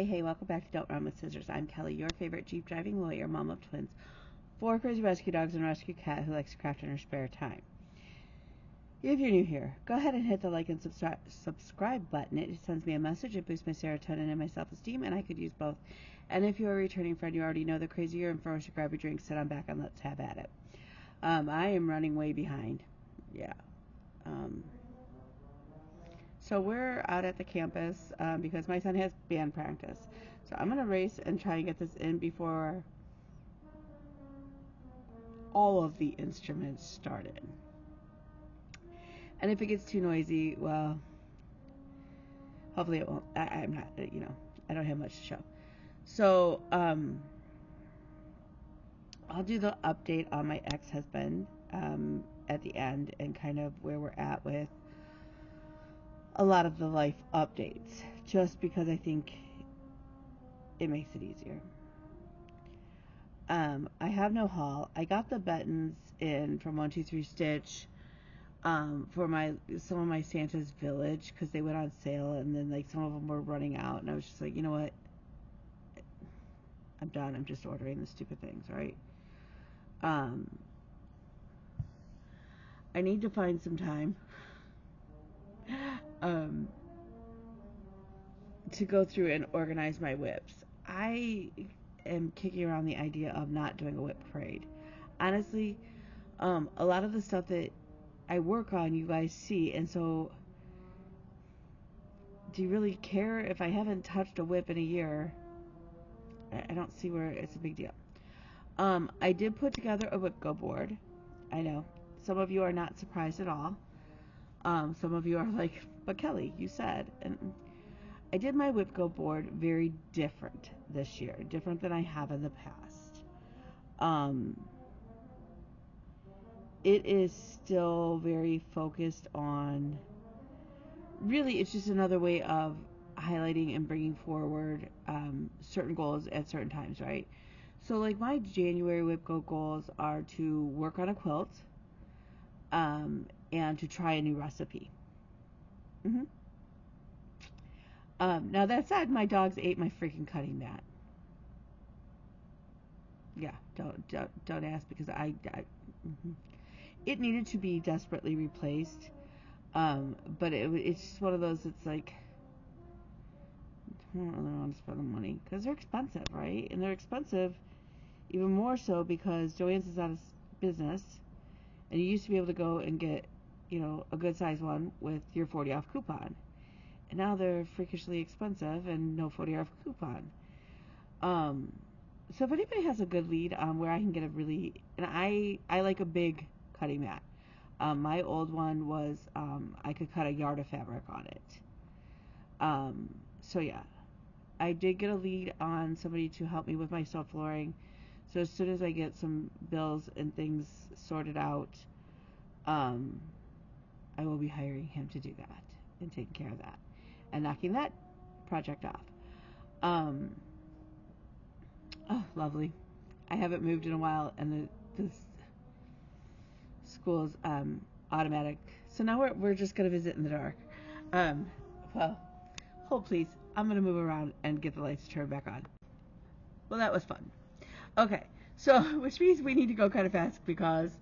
Hey, welcome back to Don't Run with Scissors. I'm Kelly, your favorite Jeep driving lawyer, mom of twins, 4 crazy rescue dogs, and a rescue cat who likes to craft in her spare time. If you're new here, go ahead and hit the like and subscribe button. It sends me a message, it boosts my serotonin and my self-esteem, and I could use both. And if you're a returning friend, you already know the crazy you're in for, so grab your drink, sit on back, and let's have at it. I am running way behind. Yeah. So we're out at the campus because my son has band practice. So I'm going to race and try and get this in before all of the instruments started. And if it gets too noisy, well, hopefully it won't. I'm not, I don't have much to show. So I'll do the update on my ex-husband at the end and kind of where we're at with a lot of the life updates, just because I think it makes it easier. I have no haul. I got the buttons in from 123 Stitch for some of my Santa's Village because they went on sale, and then like some of them were running out, and I was just like, you know what? I'm done. I'm just ordering the stupid things, right? I need to find some time to go through and organize my whips. I am kicking around the idea of not doing a whip parade. Honestly, a lot of the stuff that I work on, you guys see, and so do you really care if I haven't touched a whip in a year? I don't see where it's a big deal. I did put together a whip go board. I know some of you are not surprised at all. Some of you are like, but Kelly, you said. And I did my whip go board very different this year, different than I have in the past. It is still very focused on, really, it's just another way of highlighting and bringing forward certain goals at certain times, right? So like my January whip go goals are to work on a quilt and to try a new recipe. Now that said, my dogs ate my freaking cutting mat. Yeah, don't ask, because it needed to be desperately replaced. But it's just one of those. It's like, I don't really want to spend the money because they're expensive, right? And they're expensive even more so because Joann's is out of business, and you used to be able to go and get, a good size one with your 40 off coupon. And now they're freakishly expensive and no 40 off coupon. So if anybody has a good lead on where I can get a really, and I like a big cutting mat. My old one was, I could cut a yard of fabric on it. So yeah, I did get a lead on somebody to help me with my subflooring. So as soon as I get some bills and things sorted out, I will be hiring him to do that and taking care of that and knocking that project off. Oh, lovely. I haven't moved in a while, and the school's automatic. So now we're just gonna visit in the dark. Well, hold please. I'm gonna move around and get the lights turned back on. Well, that was fun. Okay, so which means we need to go kind of fast because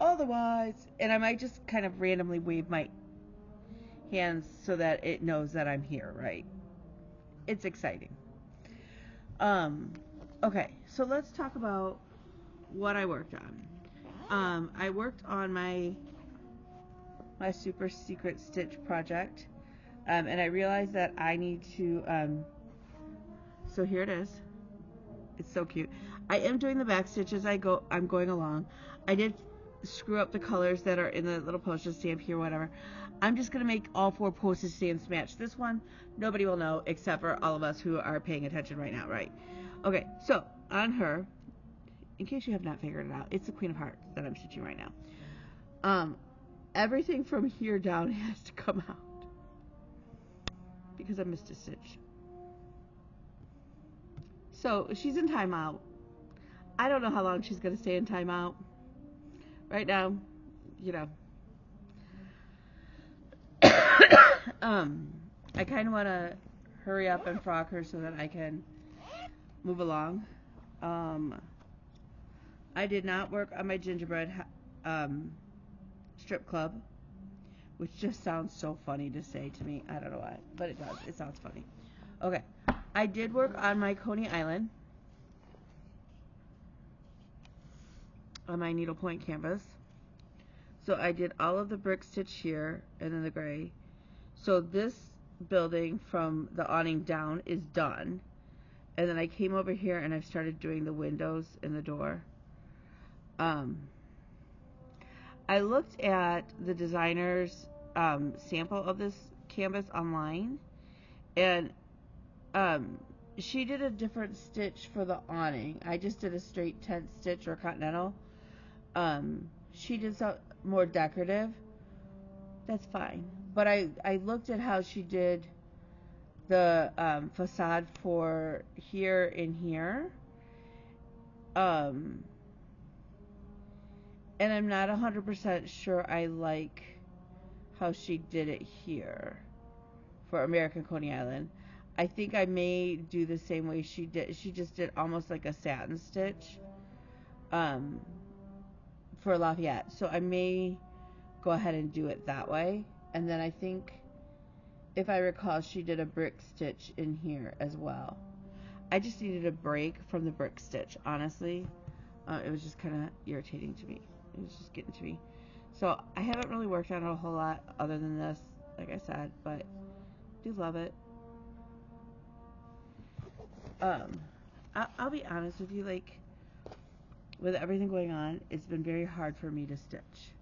otherwise, and I might just kind of randomly wave my hands so that it knows that I'm here, right? It's exciting. Okay, so let's talk about what I worked on. I worked on my super secret stitch project, and I realized that I need to, so here it is. It's so cute. I am doing the back stitch as I'm going along. I did screw up the colors that are in the little postage stamp here, whatever. I'm just going to make all 4 postage stamps match. This one, nobody will know except for all of us who are paying attention right now, right? Okay, so on her, in case you have not figured it out, it's the Queen of Hearts that I'm stitching right now. Everything from here down has to come out because I missed a stitch. So she's in timeout. I don't know how long she's going to stay in timeout. Right now, I kind of want to hurry up and frog her so that I can move along. I did not work on my gingerbread strip club, which just sounds so funny to say to me. I don't know why, but it does. It sounds funny. Okay. I did work on my Coney Island on my needlepoint canvas. So I did all of the brick stitch here and then the gray. So this building from the awning down is done. And then I came over here and I've started doing the windows and the door. I looked at the designer's sample of this canvas online, and she did a different stitch for the awning. I just did a straight tent stitch or continental. She did some more decorative. That's fine. But I looked at how she did the facade for here and here. And I'm not 100% sure I like how she did it here for American Coney Island. I think I may do the same way she did. She just did almost like a satin stitch for Lafayette. So I may go ahead and do it that way. And then I think, if I recall, she did a brick stitch in here as well. I just needed a break from the brick stitch, honestly. It was just kind of irritating to me. It was just getting to me. So I haven't really worked on it a whole lot other than this, like I said, but I do love it. I'll be honest with you, like, with everything going on, it's been very hard for me to stitch.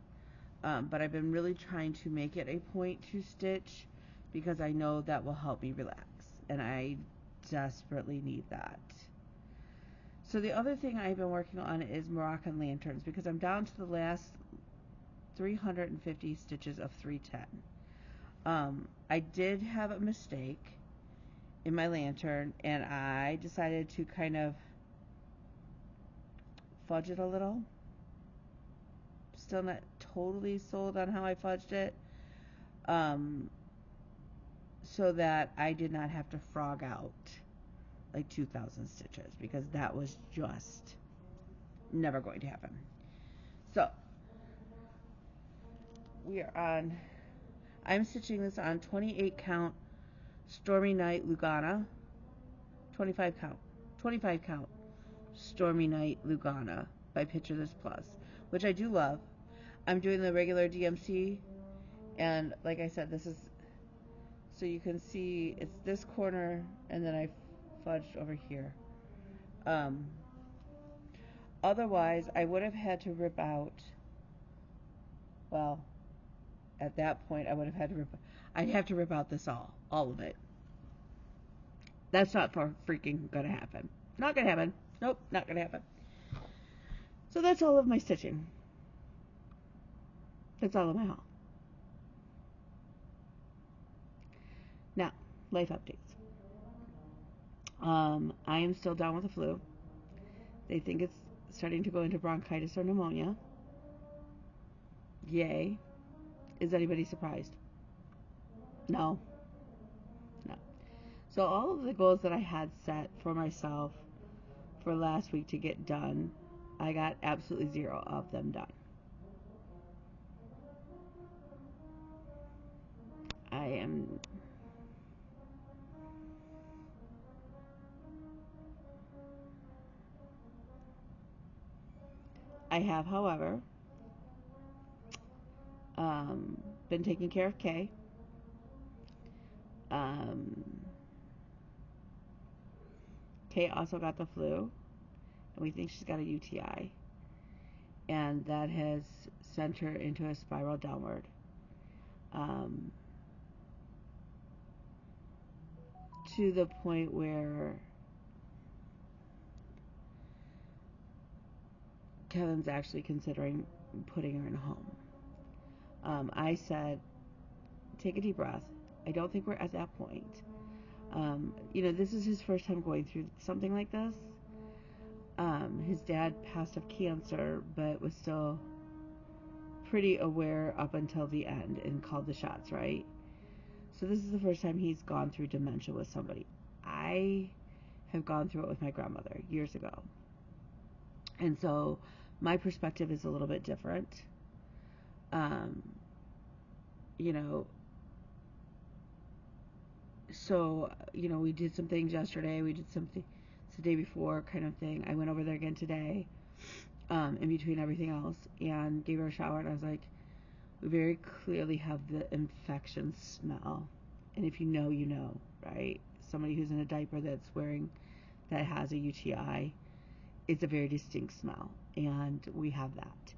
But I've been really trying to make it a point to stitch because I know that will help me relax, and I desperately need that. So the other thing I've been working on is Moroccan lanterns, because I'm down to the last 350 stitches of 310. I did have a mistake in my lantern, and I decided to kind of fudge it a little. Still not totally sold on how I fudged it, so that I did not have to frog out like 2,000 stitches, because that was just never going to happen. So I'm stitching this on 28 count Stormy Night Lugana, 25 count Stormy Night Lugana by Picture This Plus, which I do love. I'm doing the regular DMC, and like I said, this is, so you can see it's this corner, and then I fudged over here. Otherwise, I would have had to rip out, well, at that point, I'd have to rip out this all of it. That's not freaking gonna happen. Not gonna happen. Nope, not gonna happen. So that's all of my stitching. That's all of my haul. Now, life updates. I am still down with the flu. They think it's starting to go into bronchitis or pneumonia. Yay. Is anybody surprised? No. So all of the goals that I had set for myself for last week to get done, I got absolutely 0 of them done. I have, however, been taking care of Kay. Kay also got the flu, and we think she's got a UTI, and that has sent her into a spiral downward. To the point where Kevin's actually considering putting her in a home. I said, take a deep breath. I don't think we're at that point. This is his first time going through something like this. His dad passed of cancer, but was still pretty aware up until the end and called the shots, right? So this is the first time he's gone through dementia with somebody. I have gone through it with my grandmother years ago. And so my perspective is a little bit different. You know, so, we did some things yesterday. We did something the day before kind of thing. I went over there again today, in between everything else, and gave her a shower. And I was like, we very clearly have the infection smell. And if you know, you know, right? Somebody who's in a diaper that has a UTI, it's a very distinct smell. And we have that.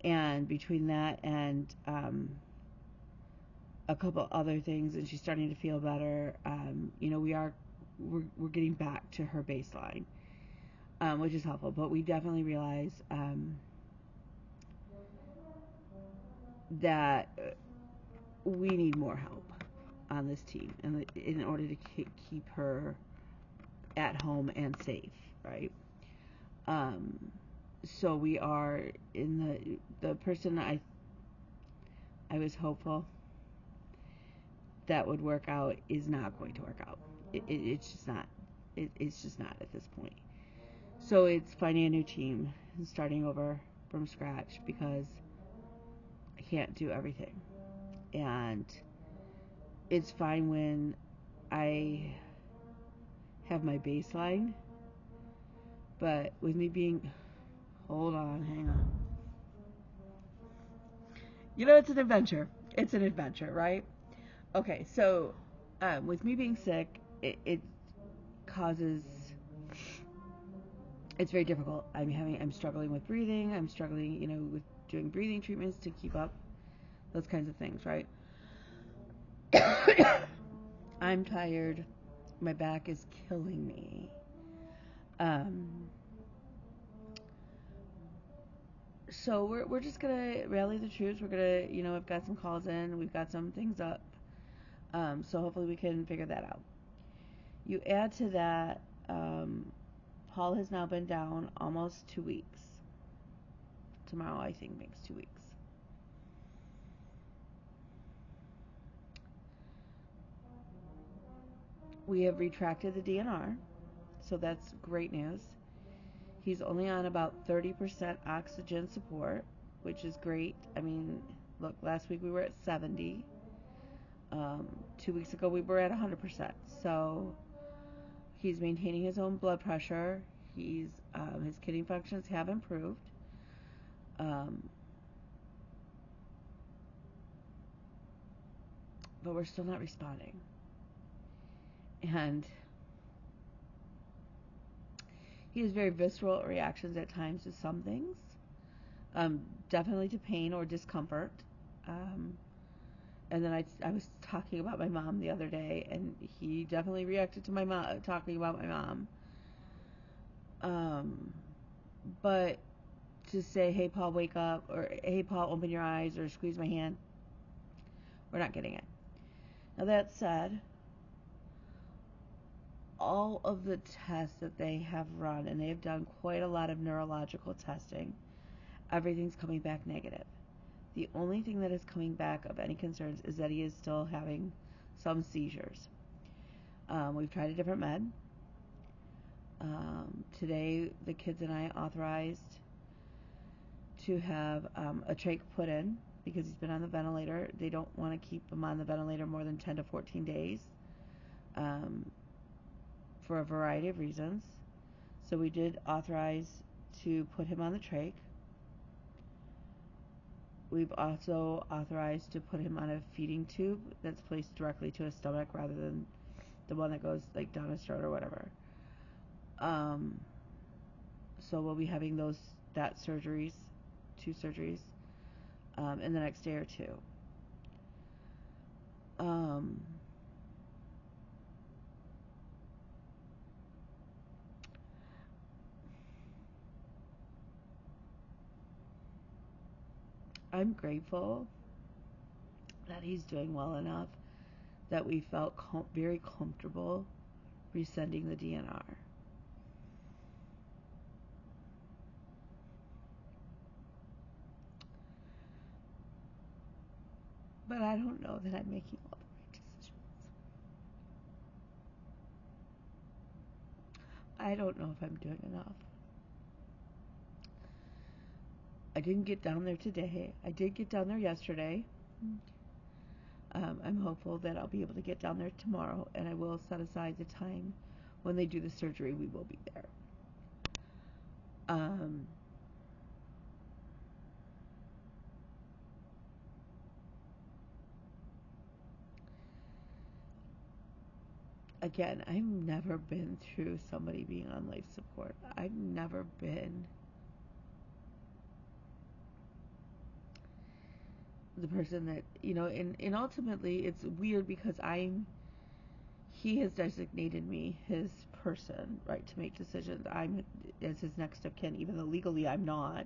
And between that and a couple other things, and she's starting to feel better, we're getting back to her baseline, which is helpful. But we definitely realize that we need more help on this team in order to keep her at home and safe, right? So we are in the person I was hopeful that would work out is not going to work out. It's just not. It's just not at this point. So it's finding a new team and starting over from scratch because I can't do everything. And it's fine when I have my baseline, but with me being, hold on, hang on. It's an adventure. It's an adventure, right? Okay, so with me being sick, it causes, it's very difficult. I'm struggling with breathing. I'm struggling, with doing breathing treatments to keep up, those kinds of things, right? I'm tired. My back is killing me. So we're just gonna rally the troops. We're gonna, we've got some calls in. We've got some things up. So hopefully we can figure that out. You add to that, Paul has now been down almost 2 weeks. Tomorrow, I think, makes 2 weeks. We have retracted the DNR, so that's great news. He's only on about 30% oxygen support, which is great. I mean, look, last week we were at 70. 2 weeks ago we were at 100%. So he's maintaining his own blood pressure. His kidney functions have improved. But we're still not responding. And he has very visceral reactions at times to some things. Definitely to pain or discomfort. And then I was talking about my mom the other day, and he definitely reacted to my mom talking about my mom. But to say, hey, Paul, wake up, or hey, Paul, open your eyes, or squeeze my hand, we're not getting it. Now, that said, all of the tests that they have run, and they have done quite a lot of neurological testing, everything's coming back negative. The only thing that is coming back of any concerns is that he is still having some seizures. We've tried a different med. Today, the kids and I authorized to have a trach put in because he's been on the ventilator. They don't want to keep him on the ventilator more than 10 to 14 days for a variety of reasons. So we did authorize to put him on the trach. We've also authorized to put him on a feeding tube that's placed directly to his stomach rather than the one that goes like down his throat or whatever. So we'll be having two surgeries, in the next day or two. I'm grateful that he's doing well enough that we felt very comfortable resending the DNR. But I don't know that I'm making all the right decisions. I don't know if I'm doing enough. I didn't get down there today. I did get down there yesterday. I'm hopeful that I'll be able to get down there tomorrow, and I will set aside the time when they do the surgery. We will be there. Again, I've never been through somebody being on life support. I've never been the person that, and ultimately it's weird because he has designated me his person, right, to make decisions. I'm as his next of kin, even though legally I'm not.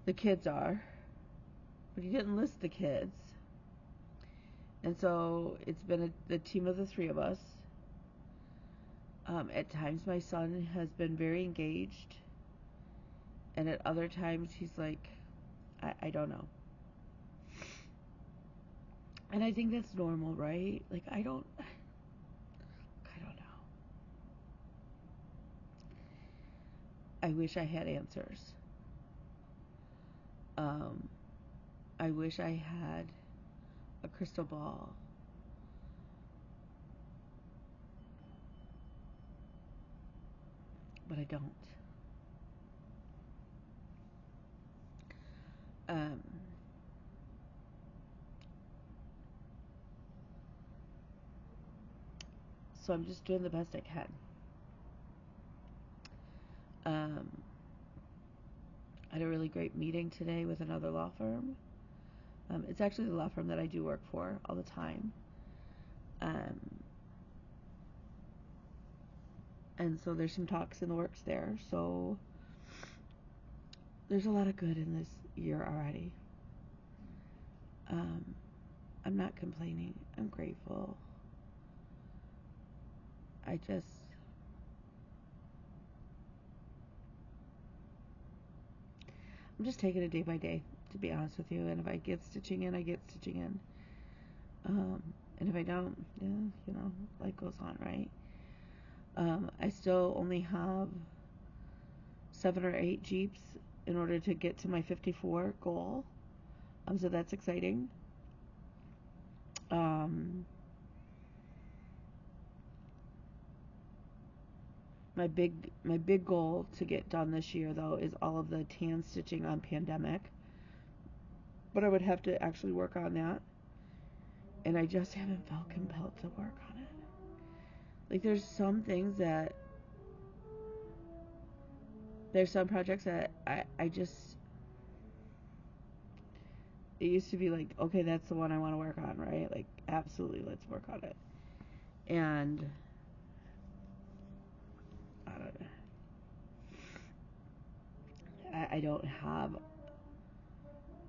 The kids are, but he didn't list the kids. And so it's been the team of the three of us. At times my son has been very engaged, and at other times he's like, I don't know. And I think that's normal, right? Like, I don't know. I wish I had answers. I wish I had a crystal ball. But I don't. So I'm just doing the best I can. I had a really great meeting today with another law firm. It's actually the law firm that I do work for all the time. And so there's some talks in the works there. So there's a lot of good in this year already. I'm not complaining. I'm grateful. I'm just taking it day by day, to be honest with you. And if I get stitching in, I get stitching in. And if I don't, life goes on, right? I still only have 7 or 8 Jeeps in order to get to my 54 goal. So that's exciting. My big goal to get done this year, though, is all of the tan stitching on Pandemic. But I would have to actually work on that. And I just haven't felt compelled to work on it. Like, there's some projects that I just, it used to be like, okay, that's the one I want to work on, right? Like, absolutely, let's work on it. And I don't know.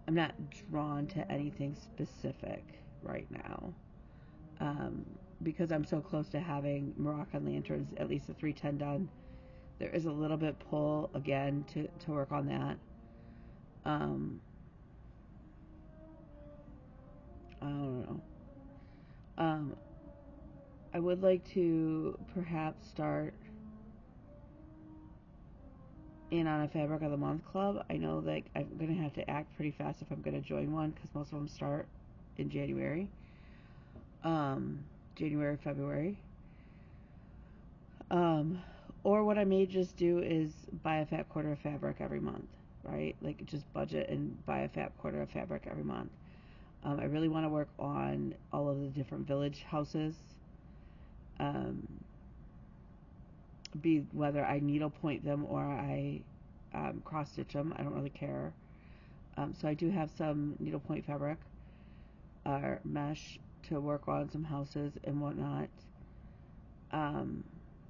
I'm not drawn to anything specific right now. Because I'm so close to having Moroccan lanterns, at least the 310 done. There is a little bit pull again to work on that. I don't know. I would like to perhaps start in on a Fabric of the Month club. I know that I'm going to have to act pretty fast if I'm going to join one, because most of them start in January, February. Or what I may just do is buy a fat quarter of fabric every month, right? Like, just budget and buy a fat quarter of fabric every month. I really want to work on all of the different village houses. Whether I needlepoint them or I cross stitch them, I don't really care. So I do have some needlepoint fabric or mesh to work on some houses and whatnot.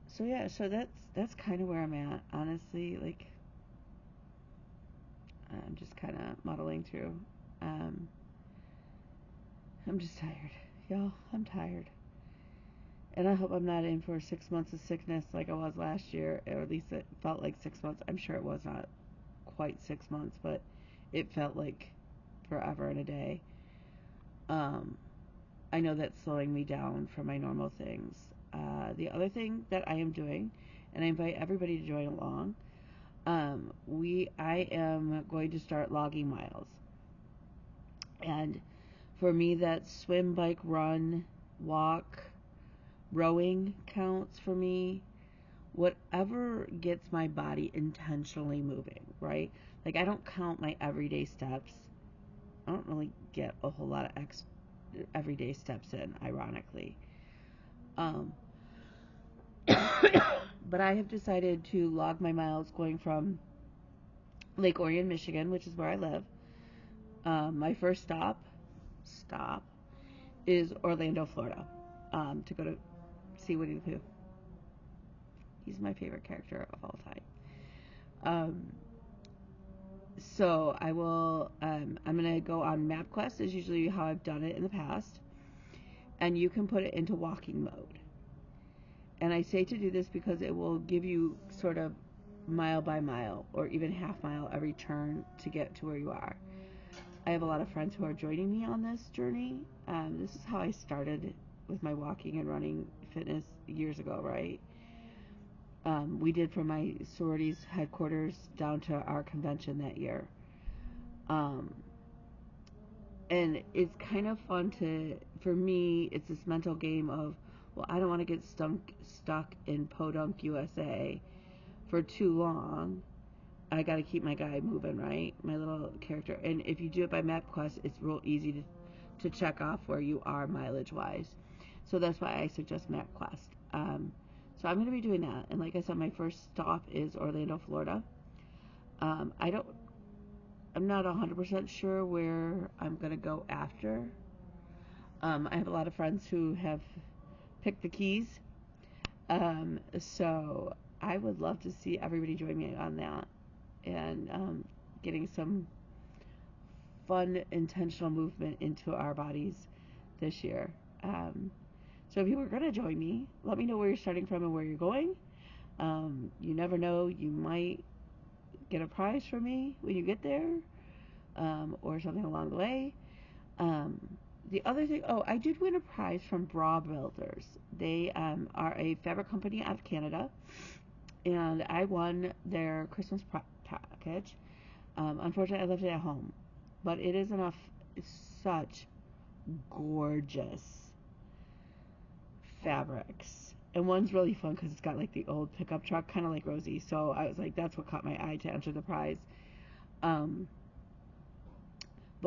So yeah, so that's kind of where I'm at, honestly. Like, I'm just kind of muddling through. I'm just tired, y'all. I'm tired. And I hope I'm not in for 6 months of sickness like I was last year, or at least it felt like 6 months. I'm sure it was not quite 6 months, but it felt like forever and a day. I know that's slowing me down from my normal things. The other thing that I am doing, and I invite everybody to join along, I am going to start logging miles. And for me, that's swim, bike, run, walk, rowing counts for me. Whatever gets my body intentionally moving, right? Like, I don't count my everyday steps. I don't really get a whole lot of everyday steps in, ironically. But I have decided to log my miles going from Lake Orion, Michigan, which is where I live. My first stop is Orlando, Florida, to go to see Winnie the Pooh. He's my favorite character of all time. So I will, I'm going to go on MapQuest, is usually how I've done it in the past. And you can put it into walking mode. And I say to do this because it will give you sort of mile by mile or even half mile every turn to get to where you are. I have a lot of friends who are joining me on this journey. This is how I started with my walking and running fitness years ago, right? We did from my sorority's headquarters down to our convention that year. And it's kind of fun for me, it's this mental game of, well, I don't want to get stuck in Podunk, USA for too long. I got to keep my guy moving, right? My little character. And if you do it by MapQuest, it's real easy to check off where you are mileage-wise. So that's why I suggest MapQuest. So I'm going to be doing that. And like I said, my first stop is Orlando, Florida. I'm not 100% sure where I'm going to go after. I have a lot of friends who have picked the keys. So I would love to see everybody join me on that. And getting some fun, intentional movement into our bodies this year. So if you were going to join me, let me know where you're starting from and where you're going. You never know, you might get a prize from me when you get there, or something along the way. The other thing, I did win a prize from Bra Builders. They are a fabric company out of Canada, and I won their Christmas package. Unfortunately, I left it at home, but it is it's such gorgeous fabrics. And one's really fun because it's got like the old pickup truck, kind of like Rosie. So I was like, that's what caught my eye to enter the prize. But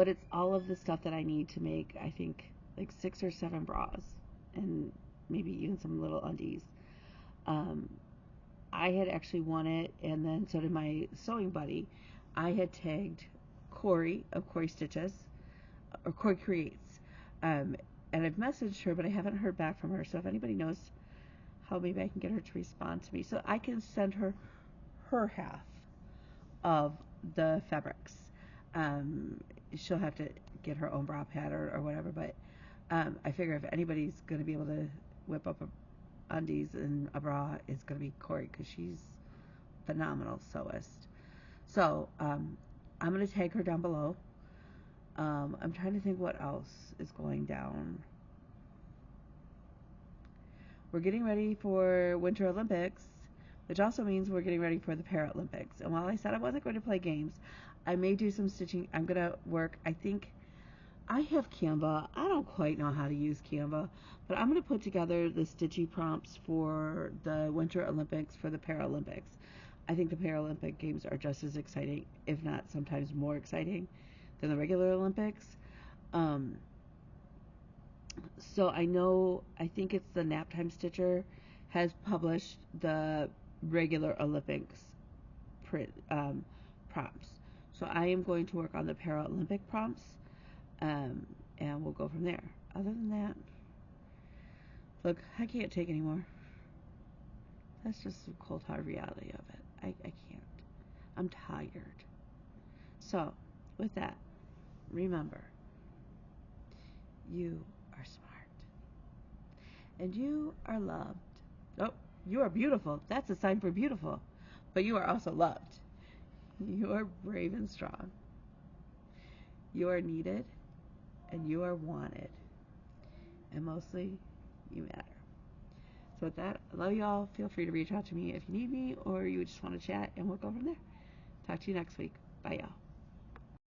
it's all of the stuff that I need to make, I think, like 6 or 7 bras and maybe even some little undies. I had actually won it, and then so did my sewing buddy. I had tagged Corey of Corey Stitches, or Corey Creates, and I've messaged her, but I haven't heard back from her. So if anybody knows how maybe I can get her to respond to me, so I can send her half of the fabrics. She'll have to get her own bra pad or whatever, but I figure if anybody's going to be able to whip up undies and a bra, it's going to be Corey, because she's phenomenal sewist. So I'm going to tag her down below. I'm trying to think what else is going down. We're getting ready for Winter Olympics, which also means we're getting ready for the Paralympics. And while I said I wasn't going to play games, I may do some stitching. I'm going to work, I think, I have Canva. I don't quite know how to use Canva, but I'm going to put together the stitching prompts for the Winter Olympics, for the Paralympics. I think the Paralympic Games are just as exciting, if not sometimes more exciting, than the regular Olympics. So I think it's the Naptime Stitcher has published the regular Olympics prompts. So I am going to work on the Paralympic prompts, and we'll go from there. Other than that, look, I can't take anymore. That's just the cold hard reality of it. I can't. I'm tired. So, with that, remember, you are smart. And you are loved. Oh, you are beautiful. That's a sign for beautiful. But you are also loved. You are brave and strong. You are needed, and you are wanted. and mostly, you matter. So with that, I love y'all. Feel free to reach out to me if you need me or you just want to chat, and we'll go from there. Talk to you next week. Bye, y'all.